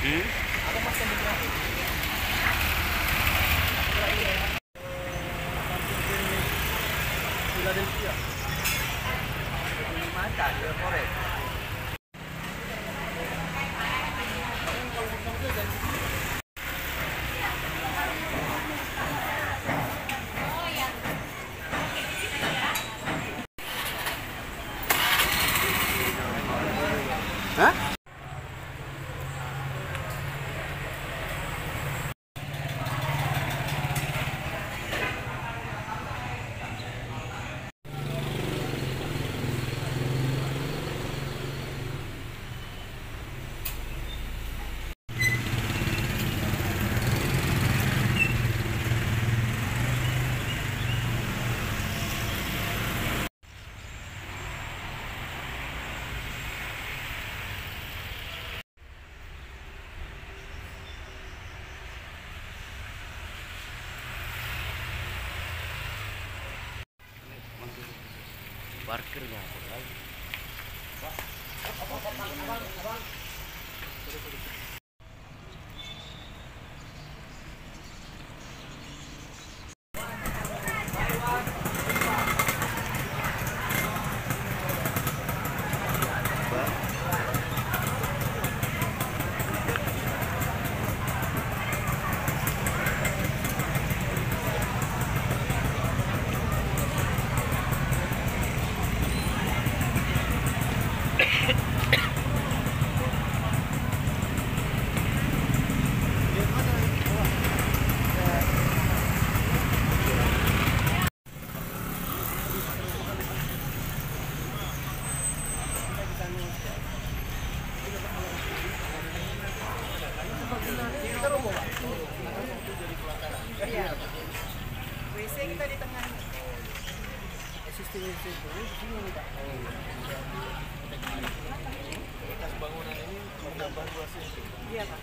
Ada mas yang bergerak. Philadelphia. Ini mata dia korek. Hah? Parkirnya apa lagi? WC kita di tengah. Sistem WC itu di sini nih Pak. Bekas bangunan ini menambah luas itu. Iya Pak.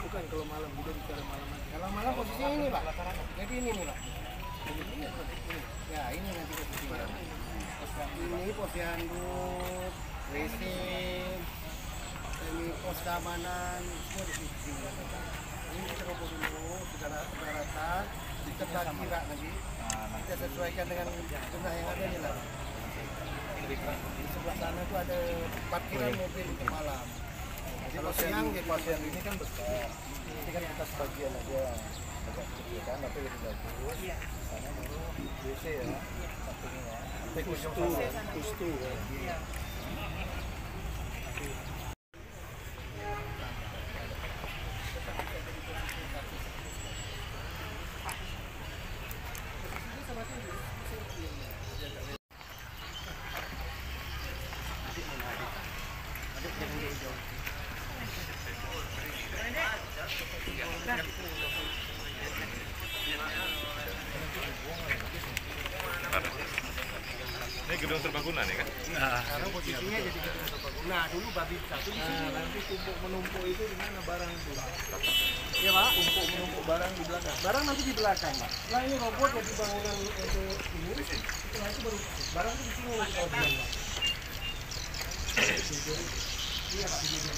Bukan kalau malam, udah bicara malam nanti. Kalau malam posisinya ini Pak. Jadi ini nih Pak. Ya ini nanti posisinya. Ini posyandu, WC, ini pos keamanan, semua di sini. Ini kita roboh dulu, sudah rata, kita kira nanti. Kita sesuaikan dengan jumlah yang ada nih lah. Di sebelah sana itu ada parkiran mobil untuk malam. Kalau siang jadi pasien ini kan besar. Ini kan kita sebagian aja agak kecil kan, tapi lebih bagus. Sana baru WC ya, sampingnya ya. Kustu ya. Ini gedung serbaguna nih kan? Nah, sekarang posisinya jadi gedung serbaguna. Dulu babit satu di sini. Nanti tumpuk menumpuk itu di mana barang itu? Iya Pak, tumpuk menumpuk barang di belakang. Barang nanti di belakang Pak. Nah ini robot jadi bangunan untuk ini. Setelah itu baru barang itu di sini Pak. Iya Pak, di sini.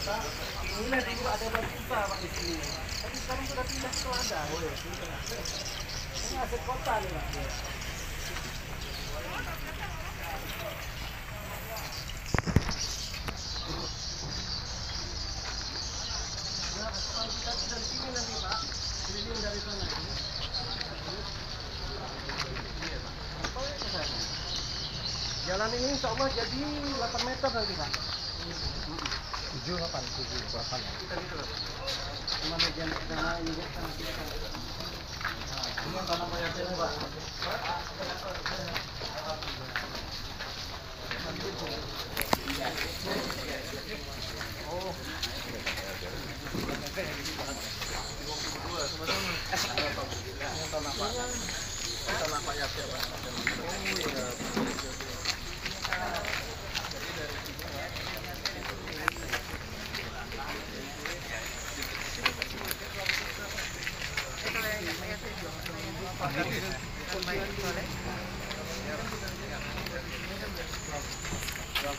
Pak, ini nanti ada bantuan Pak di sini. Tapi sekarang sudah pindah ke ladang. Oh ya, ini aset kota nih Pak. Dari sini nanti Pak, keliling dari sana. Jalan ini insya Allah jadi 8 meter nanti Pak. 7 8. Kita gitu Pak. Cuma bagian sana ini sana kita. Ini yang tanah mayatnya Pak. Oh. Tanah mayat ya Pak. Oh iya. Baik, boleh. Panjang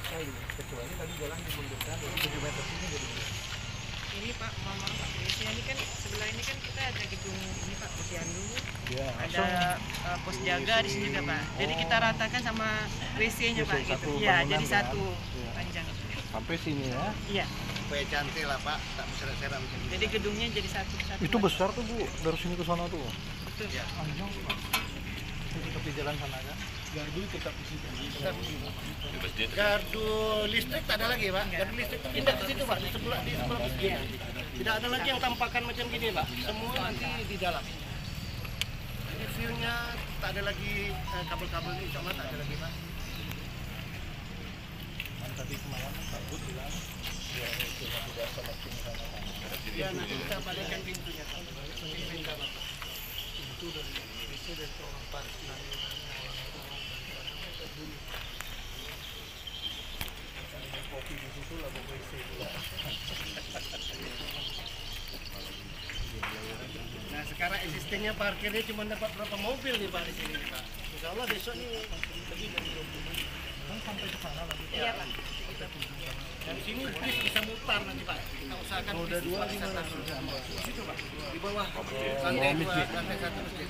sekali, kecuali tadi jalan dimundurkan dari 7 meter sini jadi Ini Pak, mama Pak, biasanya ini kan sebelah ini kan kita ada gedung ini Pak, Posyandu, ya, ada pos jaga di sini juga Pak. Jadi kita ratakan sama WC-nya Pak WC, gitu. satu Iya, bangunan jadi kan? satu Iya. panjang. sampai sini ya. Iya, Supaya cantik lah Pak, tak berserak-serak macam ini. jadi gedungnya jadi satu. Itu besar tuh Bu, dari sini ke sana tuh. Betul. Ya. Panjang tuh Pak. Itu tepi jalan sana kan? Gardu tetap di situ. Tetap di situ. Gardu listrik tak ada lagi Pak. Gardu listrik pindah ke situ Pak, di sebelah masjid. Tidak ada lagi yang tampakan macam gini Pak. Semua nanti di dalam. Jadi view-nya tak ada lagi kabel-kabel ini, cuma tak ada lagi Pak. Tadi kemarin Pak Bud bilang ya cuma tidak seleksi sana. Ya nanti kita balikkan pintunya Pak. Pindah Pak. Itu dari WC dan orang parkir. Kopi di situ lah WC. Nah sekarang existingnya parkirnya cuma dapat berapa mobil nih Pak di sini nih, Pak. Insya Allah besok nih lebih dari 20. Kan sampai ke sana lagi. Iya Pak. Dan sini bis bisa mutar nanti Pak. Kita usahakan Roda bis 2 bisa gimana? taruh di situ Pak. Di bawah lantai 2, lantai 1 masjid.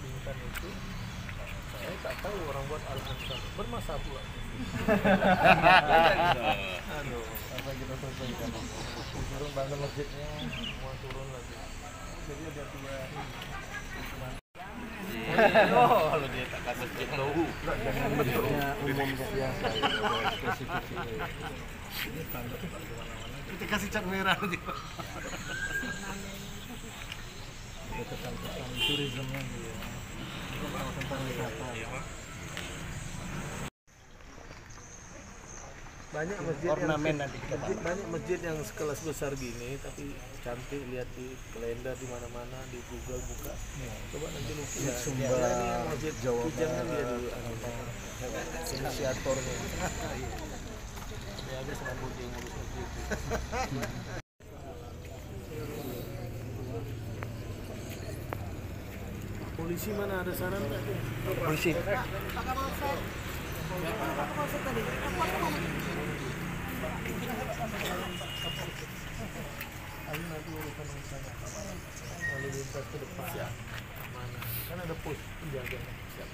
Bintang itu saya tak tahu orang buat al-ansar bermasa pula. Aduh, apa kita selesaikan? Turun bangun masjidnya, semua turun lagi. Jadi ada 2. Oh, kalau dia takkan masjid tahu. Jangan bentuknya umum biasa, spesifik. Kita kasih cat merah nanti Pak. Ada kesan-kesan turismenya gitu ya. Tentang wisata. Banyak masjid Ornamen nanti kita banyak masjid yang sekelas besar gini tapi cantik, lihat di kalender di mana-mana, di Google buka. Coba nanti lu lihat Sumba, ini yang masjid Jawa Barat dia dulu inisiatornya. Dia habis rambut yang ngurus masjid. Polisi mana ada saran nggak tuh? Polisi. Ayo nanti urusan lalu lintas ke depan. Mana? Kan ada pos penjaga. Siap.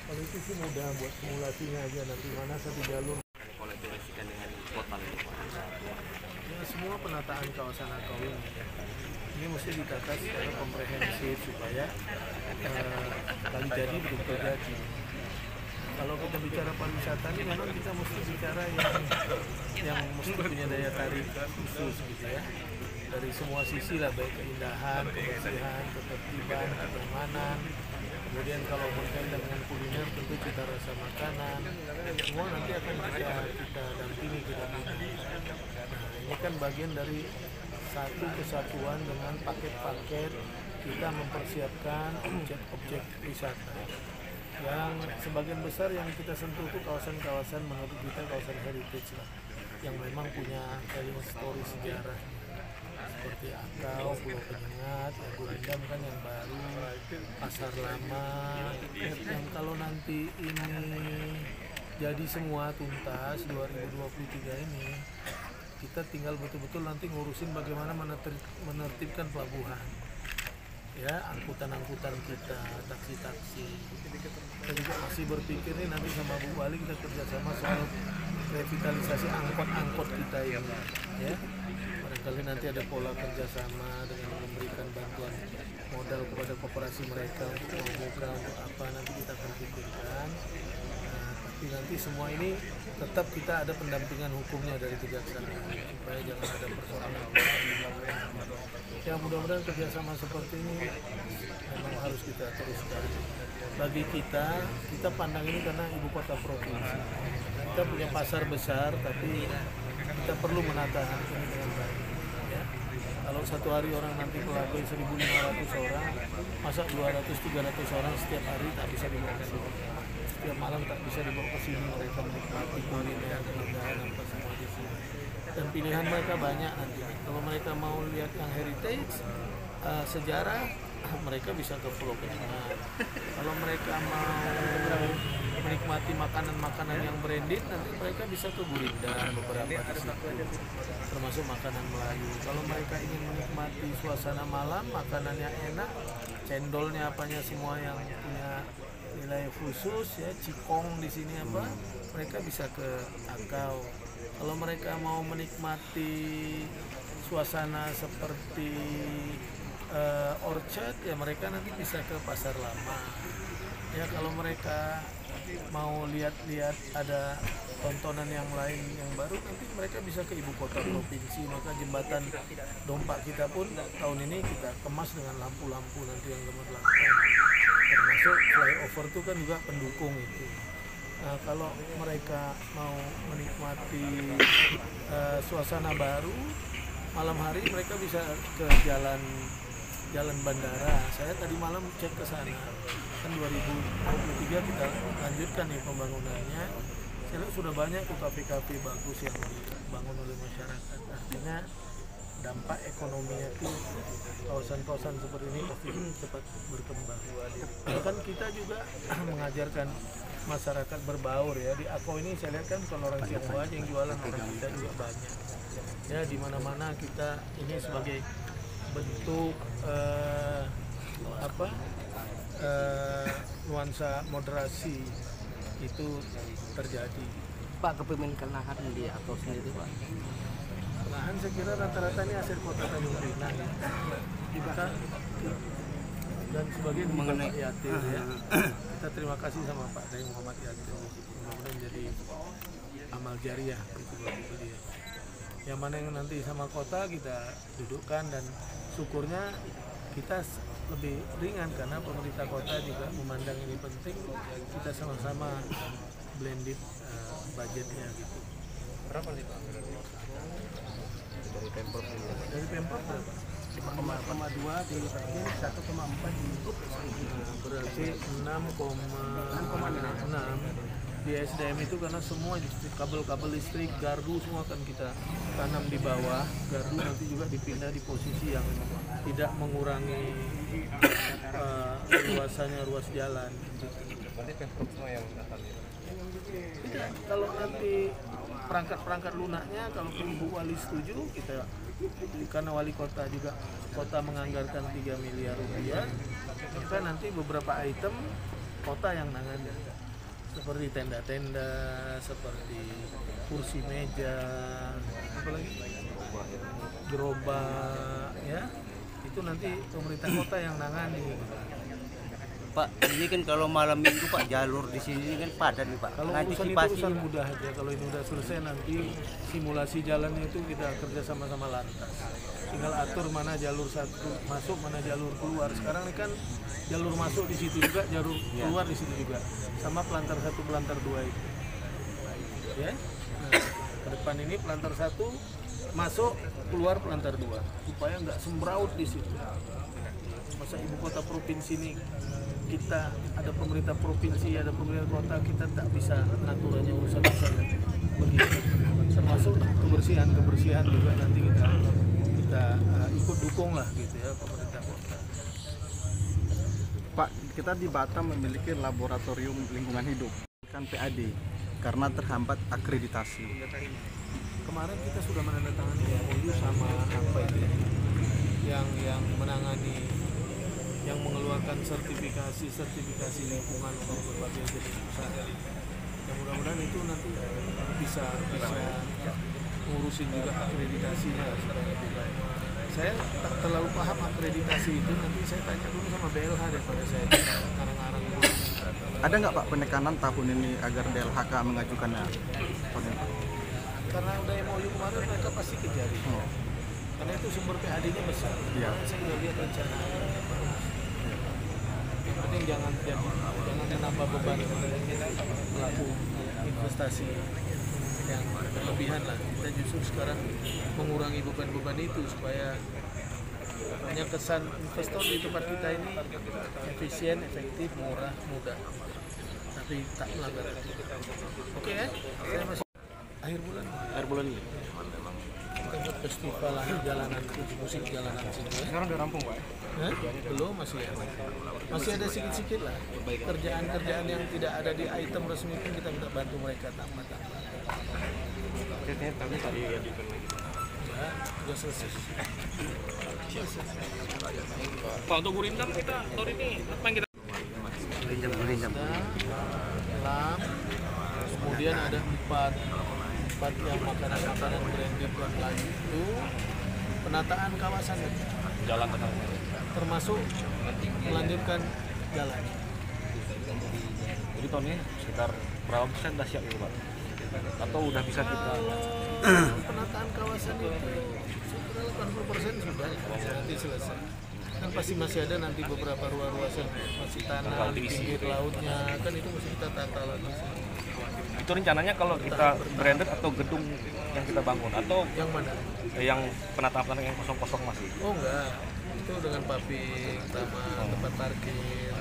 Kalau itu sih mudah buat simulasinya aja nanti mana satu jalur. Kolaborasikan dengan kota Ya, semua penataan kawasan Akawin ini mesti ditata secara komprehensif supaya kali jadi belum terjadi. Kalau kita bicara pariwisata ini memang kita mesti bicara yang mesti punya daya tarik khusus gitu ya, dari semua sisi lah, baik keindahan, kebersihan, ketertiban, kenyamanan. Kemudian kalau berkaitan dengan kuliner tentu cita rasa makanan, semua nanti akan kita dampingi kita ini. Ini kan bagian dari satu kesatuan dengan paket-paket kita mempersiapkan objek-objek wisata yang sebagian besar yang kita sentuh itu kawasan-kawasan menurut kita kawasan heritage lah, yang memang punya telling story sejarah seperti Akau, Pulau Penyengat, ya Gurindam kan yang baru, Pasar Lama, yang kalau nanti ini jadi semua tuntas 2023 ini kita tinggal betul-betul nanti ngurusin bagaimana menertibkan pelabuhan ya, angkutan-angkutan kita, taksi-taksi. Kita juga masih berpikir nih nanti sama Bu Bali kita kerjasama soal revitalisasi angkot-angkot kita ini, ya. Barangkali nanti ada pola kerjasama dengan memberikan bantuan modal kepada koperasi mereka untuk membuka untuk apa, nanti kita akan pikirkan. Tapi nanti semua ini tetap kita ada pendampingan hukumnya dari kejaksaan supaya jangan ada persoalan. Ya mudah-mudahan kerjasama seperti ini memang harus kita teruskan. Bagi kita pandang ini karena ibu kota provinsi. Kita punya pasar besar, tapi kita perlu menata ini dengan baik. Ya. Kalau satu hari orang nanti melakukan 1.500 orang, masa 200-300 orang setiap hari tak bisa dibawa ke sini. Setiap malam tak bisa dibawa ke sini, mereka menikmati kuliner, keindahan apa semua di sini. Dan pilihan mereka banyak nanti. Kalau mereka mau lihat yang heritage, sejarah, mereka bisa ke Pulau Kenanga. Kalau mereka mau menikmati makanan-makanan yang branded, nanti mereka bisa ke Gurindan beberapa di situ, termasuk makanan Melayu. Kalau mereka ingin menikmati suasana malam, makanannya enak, cendolnya apanya semua yang punya nilai khusus, ya cikong di sini apa, mereka bisa ke Akau. Kalau mereka mau menikmati suasana seperti Orchard, ya mereka nanti bisa ke Pasar Lama. Ya kalau mereka mau lihat-lihat ada tontonan yang lain yang baru, nanti mereka bisa ke ibu kota provinsi. Maka jembatan Dompak kita pun tahun ini kita kemas dengan lampu-lampu nanti yang gemerlap. Termasuk flyover itu kan juga pendukung itu. Nah, kalau mereka mau menikmati suasana baru, malam hari mereka bisa ke jalan bandara. Saya tadi malam cek ke sana. Kan 2023 kita lanjutkan nih pembangunannya. Saya lihat sudah banyak tuh kafe-kafe bagus yang dibangun oleh masyarakat. Artinya dampak ekonominya itu kawasan-kawasan seperti ini pasti cepat berkembang. Bahkan kita juga mengajarkan masyarakat berbaur ya. Di Akau ini saya lihat kan bukan orang Tionghoa aja yang jualan, orang kita juga banyak. Ya di mana-mana kita ini sebagai bentuk nuansa moderasi itu terjadi. Pak, kepemilikan lahan di Akau sendiri Pak? Lahan saya kira rata-rata ini aset kota Tanjung Pinang ya. Kita dan sebagian di Bapak Yatir ya. Kita terima kasih sama Pak Daeng Muhammad Yatir. Mudah-mudahan jadi amal jariah gitu buat dia. Yang mana yang nanti sama kota kita dudukkan, dan syukurnya kita lebih ringan karena pemerintah kota juga memandang ini penting. Kita sama-sama blended budgetnya gitu. Berapa sih Pak? Dari Pemprov Dari Pemprov berapa? 5,2 di bagian 1,4 di YouTube. Berarti 6,6 di SDM itu, karena semua kabel-kabel listrik, gardu semua kan kita tanam di bawah. Gardu nanti juga dipindah di posisi yang tidak mengurangi luasannya ruas jalan. Berarti Pemprov semua yang datang ya? Tidak, kalau nanti perangkat lunaknya, kalau Ibu Wali setuju, kita karena wali kota juga, kota menganggarkan 3 miliar rupiah, maka nanti beberapa item kota yang nangani, seperti tenda-tenda, seperti kursi meja, apalagi gerobak, ya itu nanti pemerintah kota yang nangani. Pak, ini kan kalau malam minggu Pak, jalur di sini kan padat nih Pak. Kalau urusan itu urusan mudah aja. Kalau ini udah selesai, nanti simulasi jalannya itu kita kerja sama-sama lantas. Tinggal atur mana jalur satu masuk, mana jalur keluar. Sekarang ini kan jalur masuk di situ juga, jalur keluar di situ juga. Sama pelantar 1, pelantar 2 itu. Ya. Nah, ke depan ini pelantar 1 masuk, keluar pelantar 2, supaya nggak sembraut di situ. Masa ibu kota provinsi ini, kita ada pemerintah provinsi, ada pemerintah kota, kita tak bisa mengatur aja urusan-urusan begitu. Termasuk kebersihan juga nanti kita ikut dukung lah gitu ya, pemerintah kota. Pak, kita di Batam memiliki laboratorium lingkungan hidup kan PAD karena terhambat akreditasi. Kemarin kita sudah menandatangani MOU sama apa itu yang menangani, yang mengeluarkan sertifikasi lingkungan untuk berbagai jenis usaha, yang mudah-mudahan itu nanti bisa ngurusin juga akreditasinya supaya lebih baik. Saya tak terlalu paham akreditasi itu, nanti saya tanya dulu sama BLH daripada saya ngarang-ngarang dulu. Ada nggak Pak penekanan tahun ini agar DLHK mengajukannya? Karena udah MOU kemarin mereka pasti kejar itu. Oh. Karena itu sumber PAD-nya besar. Iya. Saya udah lihat rencana. Yang penting jangan menambah beban pelaku investasi yang berlebihan lah. Kita justru sekarang mengurangi beban-beban itu supaya hanya kesan investor di tempat kita ini efisien, efektif, murah, mudah, tapi tak melanggar. Oke ya, saya masih akhir bulan ini. Kita buat festival jalanan musik jalanan sini. Sekarang udah rampung Pak? Belum, masih ada sedikit lah. Kerjaan-kerjaan yang tidak ada di item resmi pun kita minta bantu mereka tambah. Kayaknya tadi diajukan lagi. Ya, sudah selesai. Pak, untuk gurindam kita tahun ini apa yang kita Gurindam. Lam, kemudian ada empat yang makanan branded yang lagi itu penataan kawasan jalan tengah? termasuk melanjutkan jalan. Jadi tahun ini sekitar berapa persen dah siap gitu Pak? Atau udah bisa kita? Penataan kawasan itu sekitar 80% sudah nanti selesai. Kan pasti masih ada nanti beberapa ruas-ruas yang masih tanah di pinggir lautnya, kan itu mesti kita tata lagi. Itu rencananya kalau kita branded atau gedung yang kita bangun atau Yang mana? yang penataan yang kosong-kosong masih? Oh enggak, itu dengan paving, taman, tempat parkir.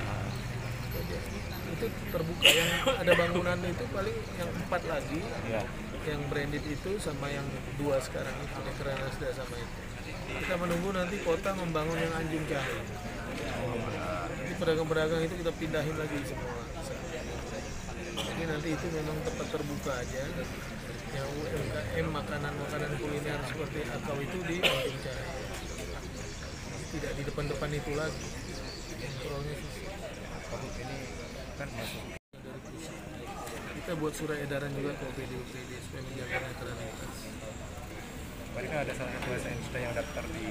Itu terbuka, yang ada bangunan itu paling yang 4 lagi, Ya. yang branded itu sama yang 2 sekarang itu, Dekranasda sama itu. Kita menunggu nanti kota membangun yang Anjing Cahaya. Jadi pedagang-pedagang itu kita pindahin lagi semua. Jadi nanti itu memang tempat terbuka aja. Yang UMKM makanan-makanan kuliner seperti akau itu di Anjing Cahaya. Tidak di depan-depan itu lagi. Kontrolnya Ini kan masuk. kita buat surat edaran juga ke OPD supaya menjaga netralitas. Tadi kan ada salah satu ASN kita yang daftar di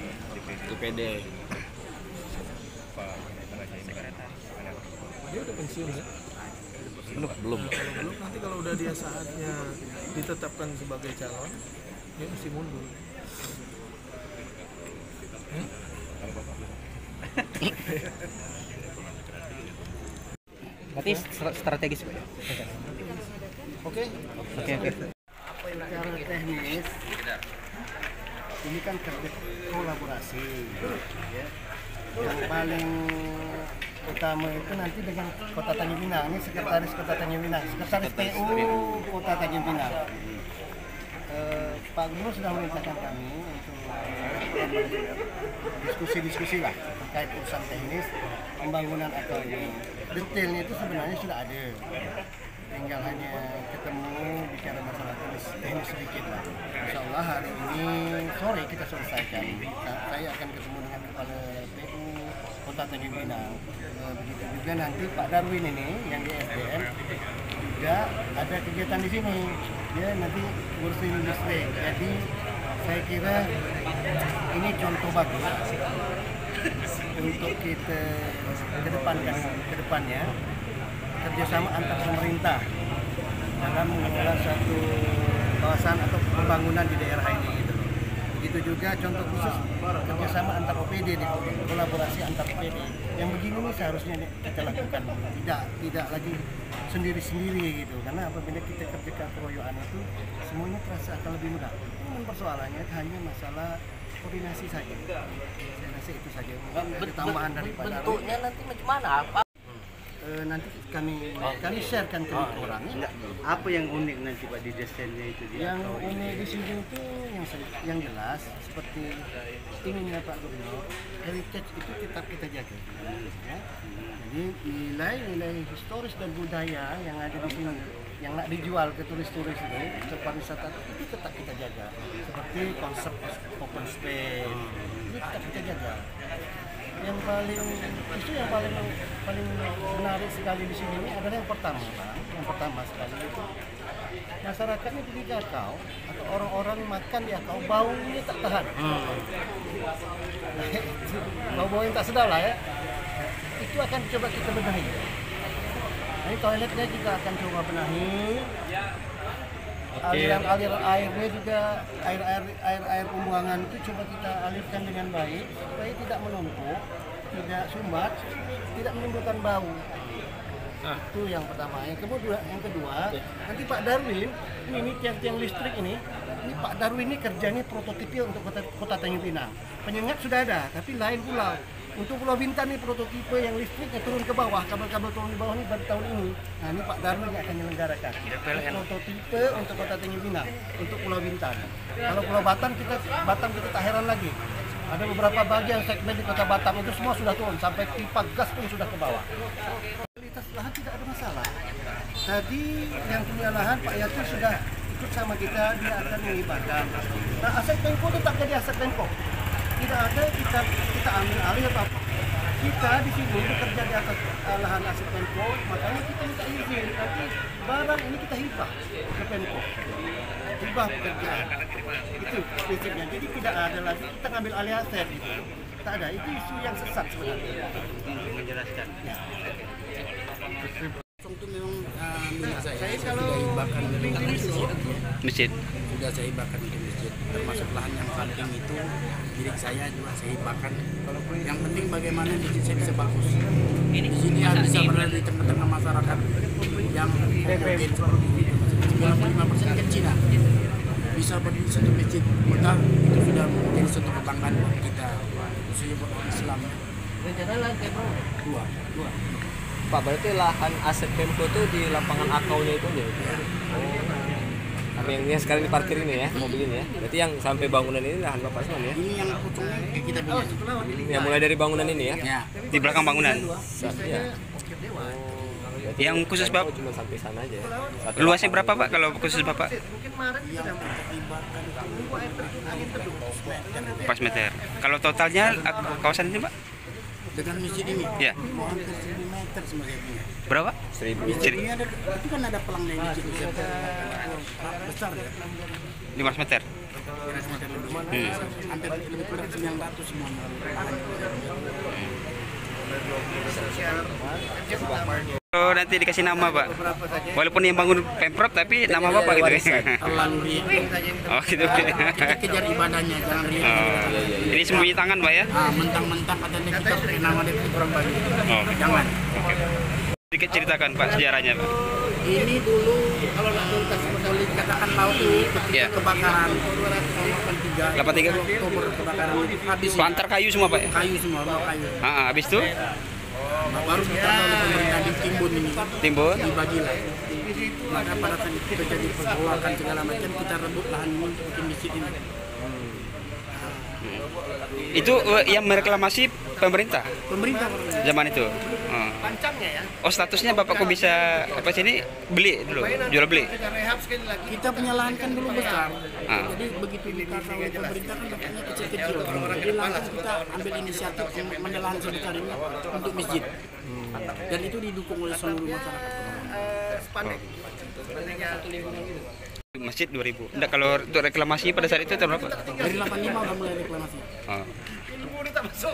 DPD. Pak Raja ini kan Dia udah pensiun ya? belum. Kalau belum, nanti kalau udah dia saatnya ditetapkan sebagai calon, dia mesti mundur. Berarti strategis Pak ya? Oke? Oke. Secara teknis ini kan kolaborasi ya. Yang paling utama itu nanti dengan Kota Tanjung Pinang. Ini sekretaris Kota Tanjung Pinang, sekretaris PU Kota Tanjung Pinang. Pak Gubernur sudah memerintahkan kami untuk diskusi-diskusi lah terkait urusan teknis pembangunan akal ini. Detailnya itu sebenarnya sudah ada, tinggal hanya ketemu bicara masalah teknis sedikit lah. Insya Allah hari ini sore kita selesaikan. Saya akan ketemu dengan kepala PU Kota Tanjung Pinang. Begitu juga nanti Pak Darwin ini yang di SDM juga ada kegiatan di sini. Dia nanti ngurusin listrik. Jadi saya kira ini contoh bagus untuk kita kedepannya kerjasama antar pemerintah dalam mengelola satu kawasan atau pembangunan di daerah ini gitu. Begitu juga contoh khusus kerjasama antar OPD, kolaborasi antar OPD. Yang begini nih seharusnya kita lakukan, tidak lagi sendiri-sendiri gitu. Karena apabila kita kerjakan keroyokan itu semuanya terasa akan lebih mudah. Ini persoalannya hanya masalah koordinasi saja. Saya rasa itu saja. Ada tambahan daripada Bentuknya nanti macam mana? Apa? nanti kami sharekan ke orang. Apa yang unik nanti Pak di desainnya itu? Yang unik di sini itu yang jelas seperti inginnya Pak Gubernur, heritage itu tetap kita jaga. Ya. Jadi nilai-nilai historis dan budaya yang ada di sini, yang nak dijual ke turis-turis itu, ke pariwisata itu tetap kita jaga. Seperti konsep open space, ini tetap kita jaga. Yang paling menarik sekali di sini adalah yang pertama sekali itu masyarakatnya di Akau atau orang-orang makan di Akau baunya tak tahan. Bau-bau yang tak sedap lah ya. Itu akan coba kita benahi. Nah, ini toiletnya juga akan coba benahi. Aliran airnya juga air pembuangan itu coba kita alirkan dengan baik supaya tidak menumpuk, tidak sumbat, tidak menimbulkan bau. Itu yang pertama. Yang kedua, nanti Pak Darwin ini tiang-tiang listrik ini Pak Darwin ini kerjanya prototipe untuk kota Tanjung Pinang. Penyengat sudah ada, tapi lain pulau. Untuk Pulau Bintan nih prototipe yang listriknya turun ke bawah, kabel-kabel turun di bawah ini baru tahun ini. Nah ini Pak Darwin yang akan menyelenggarakan. Prototipe untuk kota Tanjung Pinang, untuk Pulau Bintan. Kalau Pulau Batam kita tak heran lagi. Ada beberapa bagian segmen di kota Batam itu semua sudah turun, sampai pipa gas pun sudah ke bawah. Kualitas lahan tidak ada masalah. Tadi yang punya lahan Pak Yatur sudah ikut sama kita, dia akan menghibahkan. Nah aset Pemko tetap jadi aset Pemko. Tidak ada kita ambil alih apa apa. Kita di sini bekerja di atas lahan aset Pemko, makanya kita minta izin. Nanti barang ini kita hibah ke Pemko. Hibah pekerjaan. Itu prinsipnya. Jadi tidak ada lagi kita ngambil alih aset. Tak ada. Itu isu yang sesat sebenarnya. Menjelaskan. Ya. Itu memang milik Saya kalau Masjid. sudah saya hibahkan di masjid, termasuk lahan yang samping itu milik saya juga saya hibahkan. Yang penting bagaimana masjid saya bisa bagus. Di sini bisa berada di tengah-tengah masyarakat yang mungkin seperti ini. 95% kan Cina. Bisa berdiri satu masjid megah, itu sudah menjadi satu kebanggaan buat kita, khususnya buat orang Islam. rencana lantai berapa? Dua. Pak, berarti lahan aset Pemko itu di lapangan Akaunya itu aja? Tapi yang sekarang diparkir ini ya, mobil ini ya. Berarti yang sampai bangunan ini lahan Bapak semua ya? Ini yang pucungnya kita punya. Yang mulai dari bangunan ini ya? Ya. Di belakang bangunan. Ya. Yang khusus Bapak cuma sampai sana aja ya. luasnya berapa Pak kalau khusus Bapak? Mungkin Maret Yang kita hibahkan nunggu air terjun angin teduh. 4 meter. Kalau totalnya kawasan ini Pak? dengan masjid ini. Ya. Mau hampir 1000 meter sama saya punya. Berapa? 1000. Masjid ini ada, itu kan ada pelangnya masjid itu besar ya. 15 meter. 15 meter lebih. Hampir lebih kurang 900 semuanya. Kalau nanti dikasih nama Pak, walaupun yang bangun Pemprov tapi nama Bapak gitu ya. Terlalu riak. Oh gitu. Kita kejar ibadahnya, jangan riak. Oh, ini sembunyi tangan Pak ya? Mentang-mentang katanya kita pakai nama dia kurang bagus. Oh. Jangan. Sedikit ceritakan Pak sejarahnya Pak. Ini dulu kalau boleh dikatakan laut ini ketika Ya. kebakaran 83. Oktober kebakaran habis Antar kayu semua Pak ya? kayu semua, bawa kayu. Habis itu Baru kita oleh pemerintah ditimbun ini. timbun. Dibagilah. Maka pada saat itu terjadi pergolakan segala macam, kita rebut lahan ini untuk bikin masjid ini. Itu yang mereklamasi pemerintah Pemerintah zaman itu. Pancangnya ya. Oh statusnya Bapak kok bisa apa sini beli dulu, jual beli? Kita rehab sekali lagi. kita punya lahan kan dulu besar. Ah. Jadi begitu ditata oleh pemerintah kan lahannya kecil-kecil. Jadi langsung kita ambil inisiatif mengambil lahan sebesar ini untuk masjid. Dan itu didukung oleh seluruh masyarakat. Spandek. Spandeknya Masjid 2000. Enggak kalau untuk reklamasinya pada saat itu tahun berapa? Dari 85 udah mulai reklamasi. Oh. ini tak masuk.